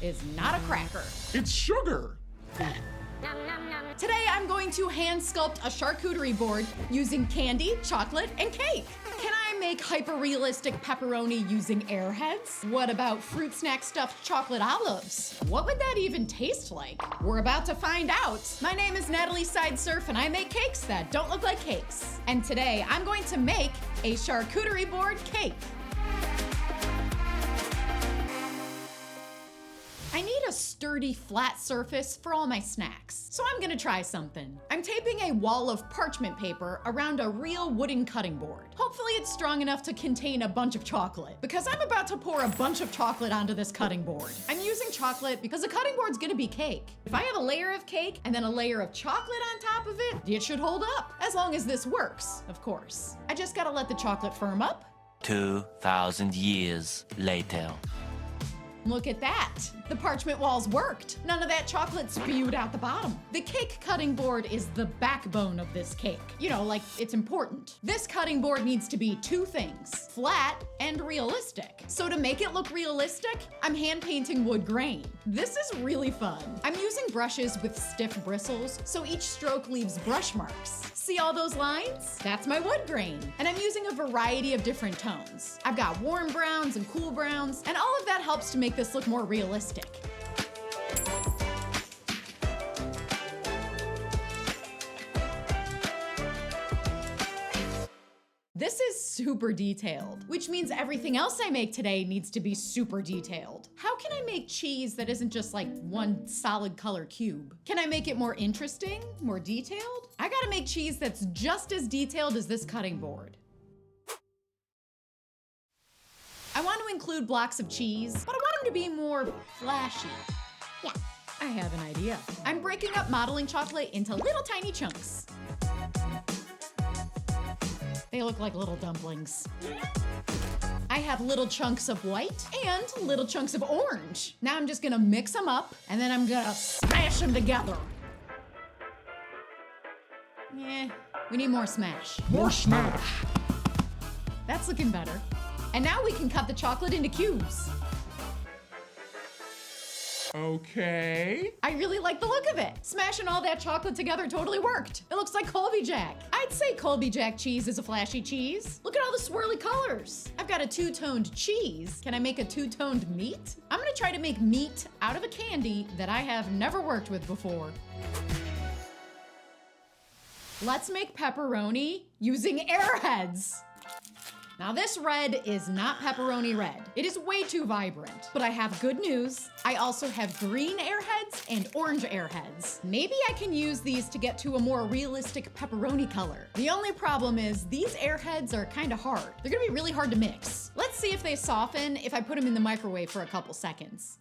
is not a cracker. It's sugar. Today I'm going to hand sculpt a charcuterie board using candy, chocolate, and cake. Can I make hyper-realistic pepperoni using Airheads? What about fruit snack stuffed chocolate olives? What would that even taste like? We're about to find out. My name is Natalie Sideserf and I make cakes that don't look like cakes. And today I'm going to make a charcuterie board cake. I need a sturdy, flat surface for all my snacks, so I'm gonna try something. I'm taping a wall of parchment paper around a real wooden cutting board. Hopefully it's strong enough to contain a bunch of chocolate, because I'm about to pour a bunch of chocolate onto this cutting board. I'm using chocolate because the cutting board's gonna be cake. If I have a layer of cake and then a layer of chocolate on top of it, it should hold up, as long as this works, of course. I just gotta let the chocolate firm up. 2,000 years later. Look at that. The parchment walls worked. None of that chocolate spewed out the bottom. The cake cutting board is the backbone of this cake. You know, like it's important. This cutting board needs to be two things, flat and realistic. So to make it look realistic, I'm hand painting wood grain. This is really fun. I'm using brushes with stiff bristles, so each stroke leaves brush marks. See all those lines? That's my wood grain. And I'm using a variety of different tones. I've got warm browns and cool browns, and all of that helps to make this look more realistic. This is super detailed, which means everything else I make today needs to be super detailed. How can I make cheese that isn't just like one solid color cube? Can I make it more interesting, more detailed? I gotta make cheese that's just as detailed as this cutting board. I want to include blocks of cheese, but I want them to be more flashy. Yeah, I have an idea. I'm breaking up modeling chocolate into little tiny chunks. They look like little dumplings. I have little chunks of white and little chunks of orange. Now I'm just gonna mix them up and then I'm gonna smash them together. We need more smash. More smash. That's looking better. And now we can cut the chocolate into cubes. Okay. I really like the look of it. Smashing all that chocolate together totally worked. It looks like Colby Jack. I'd say Colby Jack cheese is a flashy cheese. Look at all the swirly colors. I've got a two-toned cheese. Can I make a two-toned meat? I'm gonna try to make meat out of a candy that I have never worked with before. Let's make pepperoni using Airheads. Now this red is not pepperoni red. It is way too vibrant. But I have good news. I also have green Airheads and orange Airheads. Maybe I can use these to get to a more realistic pepperoni color. The only problem is these Airheads are kind of hard. They're gonna be really hard to mix. Let's see if they soften if I put them in the microwave for a couple seconds.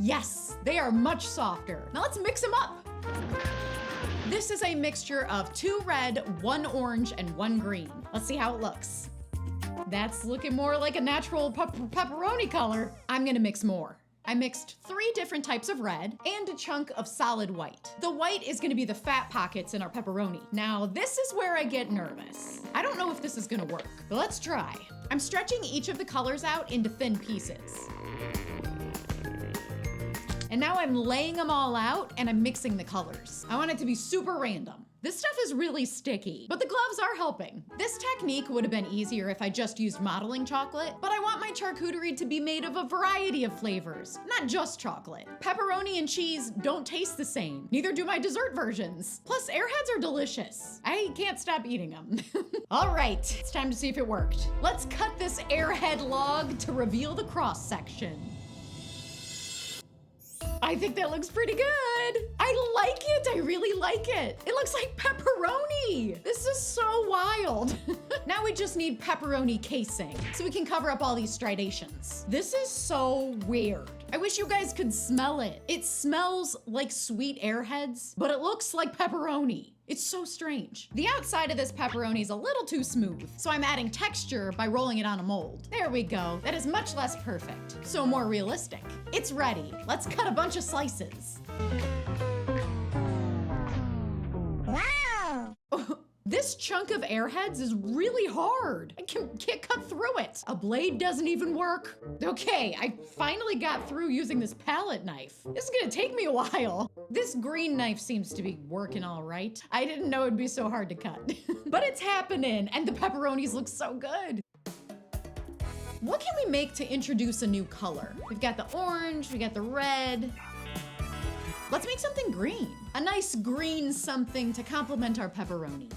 Yes, they are much softer. Now let's mix them up. This is a mixture of 2 red, 1 orange, and 1 green. Let's see how it looks. That's looking more like a natural pepperoni color. I'm gonna mix more. I mixed 3 different types of red and a chunk of solid white. The white is gonna be the fat pockets in our pepperoni. Now, this is where I get nervous. I don't know if this is gonna work, but let's try. I'm stretching each of the colors out into thin pieces. And now I'm laying them all out and I'm mixing the colors. I want it to be super random. This stuff is really sticky, but the gloves are helping. This technique would have been easier if I just used modeling chocolate, but I want my charcuterie to be made of a variety of flavors, not just chocolate. Pepperoni and cheese don't taste the same. Neither do my dessert versions. Plus, Airheads are delicious. I can't stop eating them. All right, it's time to see if it worked. Let's cut this Airhead log to reveal the cross section. I think that looks pretty good. I like it. I really like it. It looks like pepperoni. This is so wild. Now we just need pepperoni casing so we can cover up all these striations. This is so weird. I wish you guys could smell it. It smells like sweet Airheads, but it looks like pepperoni. It's so strange. The outside of this pepperoni is a little too smooth, so I'm adding texture by rolling it on a mold. There we go. That is much less perfect, so more realistic. It's ready. Let's cut a bunch of slices. Wow! This chunk of Airheads is really hard. I can't cut through it. A blade doesn't even work. Okay, I finally got through using this palette knife. This is gonna take me a while. This green knife seems to be working all right. I didn't know it'd be so hard to cut. But it's happening, and the pepperonis look so good. What can we make to introduce a new color? We've got the orange, we got the red. Let's make something green. A nice green something to complement our pepperoni.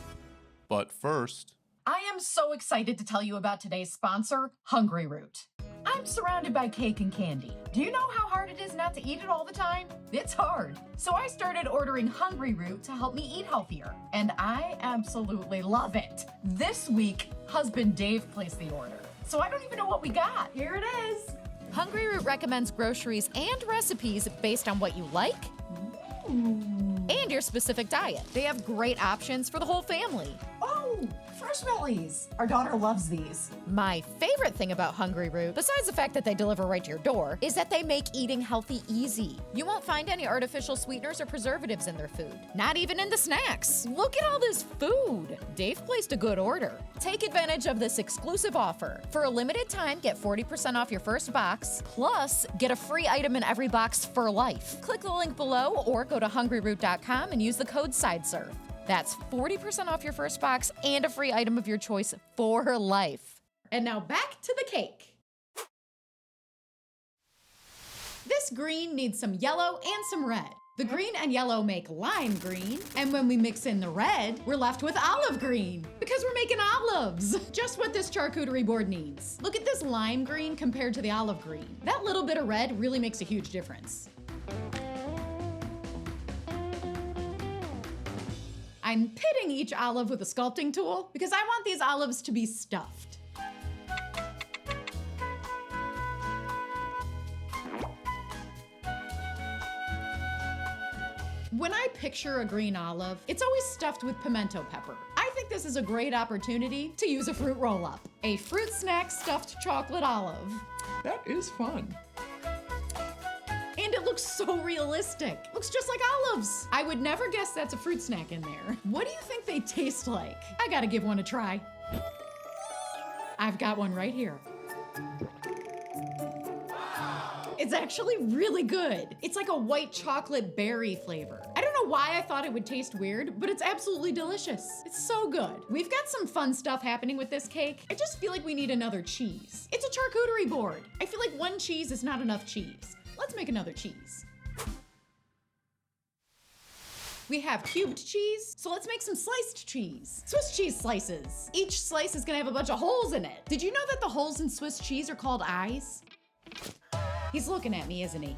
But first, I am so excited to tell you about today's sponsor, Hungry Root. I'm surrounded by cake and candy. Do you know how hard it is not to eat it all the time? It's hard. So I started ordering Hungry Root to help me eat healthier, and I absolutely love it. This week, husband Dave placed the order, so I don't even know what we got. Here it is. Hungry Root recommends groceries and recipes based on what you like and your specific diet. They have great options for the whole family. Oh, Freshmellies. Our daughter loves these. My favorite thing about Hungry Root, besides the fact that they deliver right to your door, is that they make eating healthy easy. You won't find any artificial sweeteners or preservatives in their food. Not even in the snacks. Look at all this food. Dave placed a good order. Take advantage of this exclusive offer. For a limited time, get 40% off your first box, plus get a free item in every box for life. Click the link below or go to hungryroot.com and use the code Sideserf. That's 40% off your first box and a free item of your choice for life. And now back to the cake. This green needs some yellow and some red. The green and yellow make lime green, and when we mix in the red, we're left with olive green, because we're making olives. Just what this charcuterie board needs. Look at this lime green compared to the olive green. That little bit of red really makes a huge difference. I'm pitting each olive with a sculpting tool because I want these olives to be stuffed. When I picture a green olive, it's always stuffed with pimento pepper. I think this is a great opportunity to use a fruit roll-up. A fruit snack stuffed chocolate olive. that is fun. And it looks so realistic. Looks just like olives. I would never guess that's a fruit snack in there. What do you think they taste like? I gotta give one a try. I've got one right here. It's actually really good. It's like a white chocolate berry flavor. I don't know why I thought it would taste weird, but it's absolutely delicious. It's so good. We've got some fun stuff happening with this cake. I just feel like we need another cheese. It's a charcuterie board. I feel like one cheese is not enough cheese. Let's make another cheese. We have cubed cheese, so let's make some sliced cheese. Swiss cheese slices. Each slice is gonna have a bunch of holes in it. Did you know that the holes in Swiss cheese are called eyes? He's looking at me, isn't he?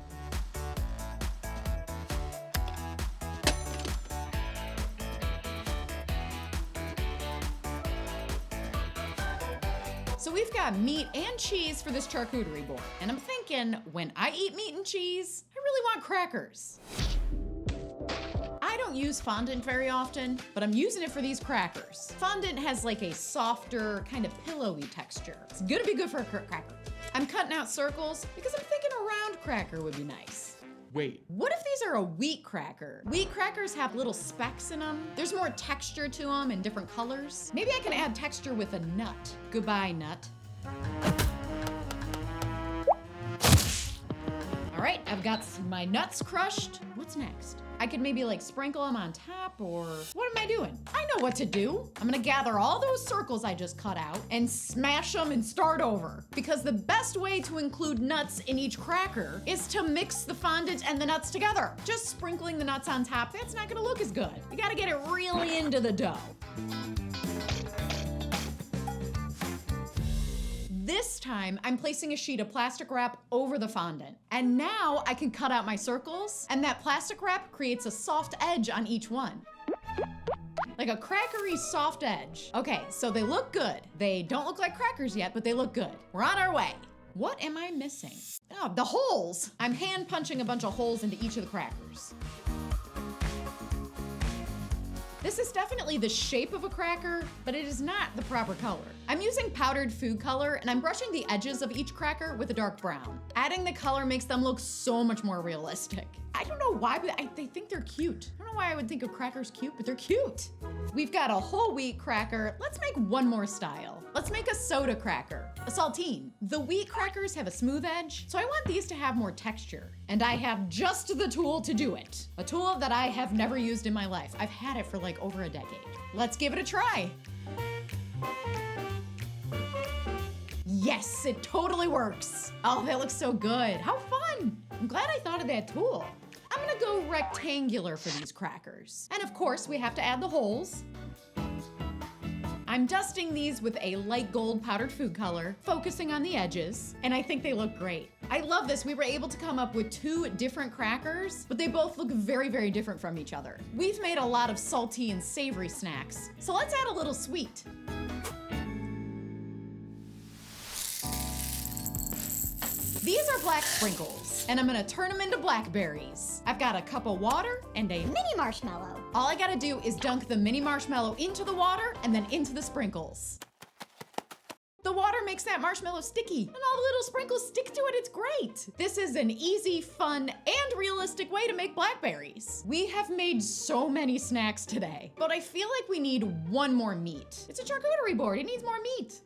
So we've got meat and cheese for this charcuterie board. And I'm thinking, when I eat meat and cheese, I really want crackers. I don't use fondant very often, but I'm using it for these crackers. Fondant has like a softer, kind of pillowy texture. It's gonna be good for a cracker. I'm cutting out circles because I'm thinking a round cracker would be nice. Wait, What if these are a wheat cracker? Wheat crackers have little specks in them. There's more texture to them in different colors. Maybe I can add texture with a nut. Goodbye, nut. All right, I've got my nuts crushed. What's next? I could maybe like sprinkle them on top, or what am I doing? I know what to do. I'm gonna gather all those circles I just cut out and smash them and start over. Because the best way to include nuts in each cracker is to mix the fondant and the nuts together. Just sprinkling the nuts on top, that's not gonna look as good. You gotta get it really into the dough. This time, I'm placing a sheet of plastic wrap over the fondant. And now I can cut out my circles, and that plastic wrap creates a soft edge on each one. Like a crackery soft edge. Okay, so they look good. They don't look like crackers yet, but they look good. We're on our way. What am I missing? Oh, the holes. I'm hand punching a bunch of holes into each of the crackers. This is definitely the shape of a cracker, but it is not the proper color. I'm using powdered food color, and I'm brushing the edges of each cracker with a dark brown. Adding the color makes them look so much more realistic. I don't know why, but they think they're cute. I don't know why I would think of crackers cute, but they're cute. We've got a whole wheat cracker. Let's make one more style. Let's make a soda cracker, a saltine. The wheat crackers have a smooth edge, so I want these to have more texture. And I have just the tool to do it. A tool that I have never used in my life. I've had it for like over a decade. Let's give it a try. Yes, it totally works. Oh, that looks so good. How fun. I'm glad I thought of that tool. I'm gonna go rectangular for these crackers. And of course, we have to add the holes. I'm dusting these with a light gold powdered food color, focusing on the edges, and I think they look great. I love this. We were able to come up with 2 different crackers, but they both look very, very different from each other. We've made a lot of salty and savory snacks, so let's add a little sweet. These are black sprinkles, and I'm gonna turn them into blackberries. I've got a cup of water and a mini marshmallow. All I gotta do is dunk the mini marshmallow into the water and then into the sprinkles. The water makes that marshmallow sticky, and all the little sprinkles stick to it. It's great. This is an easy, fun, and realistic way to make blackberries. We have made so many snacks today, but I feel like we need one more meat. It's a charcuterie board. It needs more meat.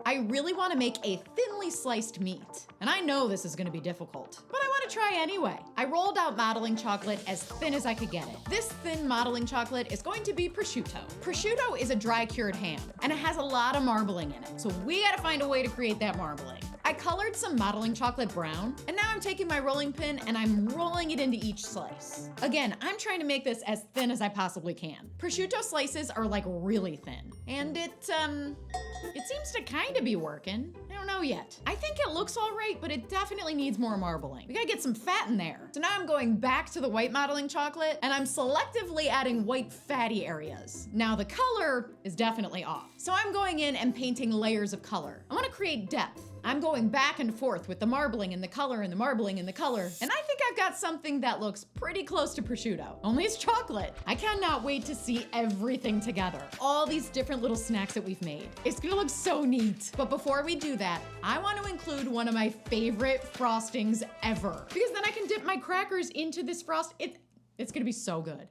I really want to make a thinly sliced meat, and I know this is going to be difficult, but I want to try anyway. I rolled out modeling chocolate as thin as I could get it. This thin modeling chocolate is going to be prosciutto. Prosciutto is a dry cured ham, and it has a lot of marbling in it, so we got to find a way to create that marbling. I colored some modeling chocolate brown, and now I'm taking my rolling pin and I'm rolling it into each slice. Again, I'm trying to make this as thin as I possibly can. Prosciutto slices are like really thin, and it seems to kind of be working. I don't know yet. I think it looks all right, but it definitely needs more marbling. We gotta get some fat in there. So now I'm going back to the white modeling chocolate, and I'm selectively adding white fatty areas. Now the color is definitely off. So I'm going in and painting layers of color. I wanna create depth. I'm going back and forth with the marbling and the color and the marbling and the color, and I think I've got something that looks pretty close to prosciutto, only it's chocolate. I cannot wait to see everything together. All these different little snacks that we've made. It's gonna look so neat. But before we do that, I want to include one of my favorite frostings ever, because then I can dip my crackers into this frost. It's gonna be so good.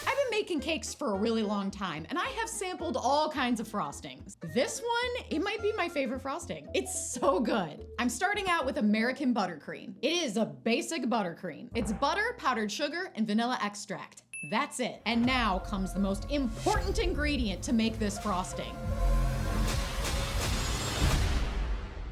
I've been making cakes for a really long time, and I have sampled all kinds of frostings. This one, it might be my favorite frosting. It's so good. I'm starting out with American buttercream. It is a basic buttercream. It's butter, powdered sugar, and vanilla extract. That's it. And now comes the most important ingredient to make this frosting.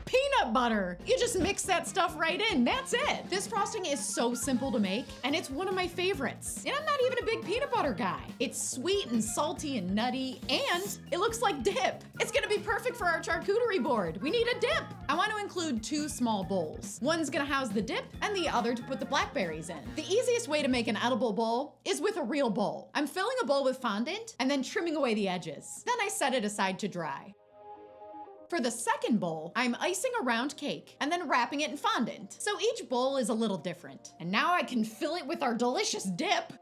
Peanut butter. You just mix that stuff right in. That's it. This frosting is so simple to make, and it's one of my favorites. And I'm not even a big peanut butter guy. It's sweet and salty and nutty, and it looks like dip. It's gonna be perfect for our charcuterie board. We need a dip. I want to include 2 small bowls. One's gonna house the dip, and the other to put the blackberries in. The easiest way to make an edible bowl is with a real bowl. I'm filling a bowl with fondant and then trimming away the edges. Then I set it aside to dry. For the second bowl, I'm icing a round cake and then wrapping it in fondant. So each bowl is a little different. And now I can fill it with our delicious dip.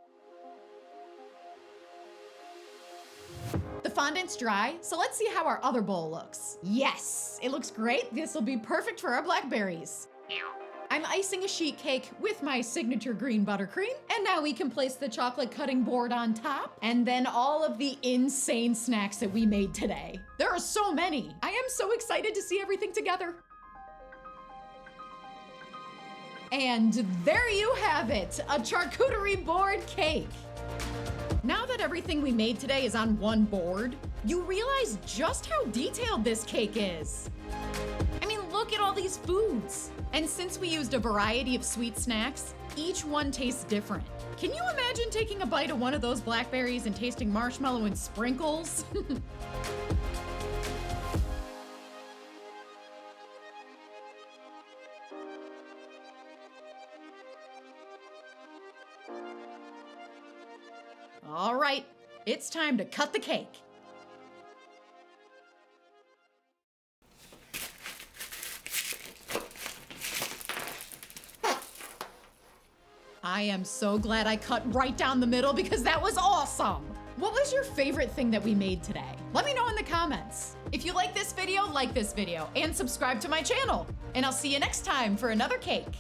The fondant's dry, so let's see how our other bowl looks. Yes, it looks great. This will be perfect for our blackberries. I'm icing a sheet cake with my signature green buttercream, and now we can place the chocolate cutting board on top, and then all of the insane snacks that we made today. There are so many. I am so excited to see everything together. And there you have it, a charcuterie board cake. Now that everything we made today is on one board, you realize just how detailed this cake is. I mean, look at all these foods. And since we used a variety of sweet snacks, each one tastes different. Can you imagine taking a bite of one of those blackberries and tasting marshmallow and sprinkles? All right, it's time to cut the cake. I am so glad I cut right down the middle because that was awesome. What was your favorite thing that we made today? Let me know in the comments. If you like this video and subscribe to my channel. And I'll see you next time for another cake.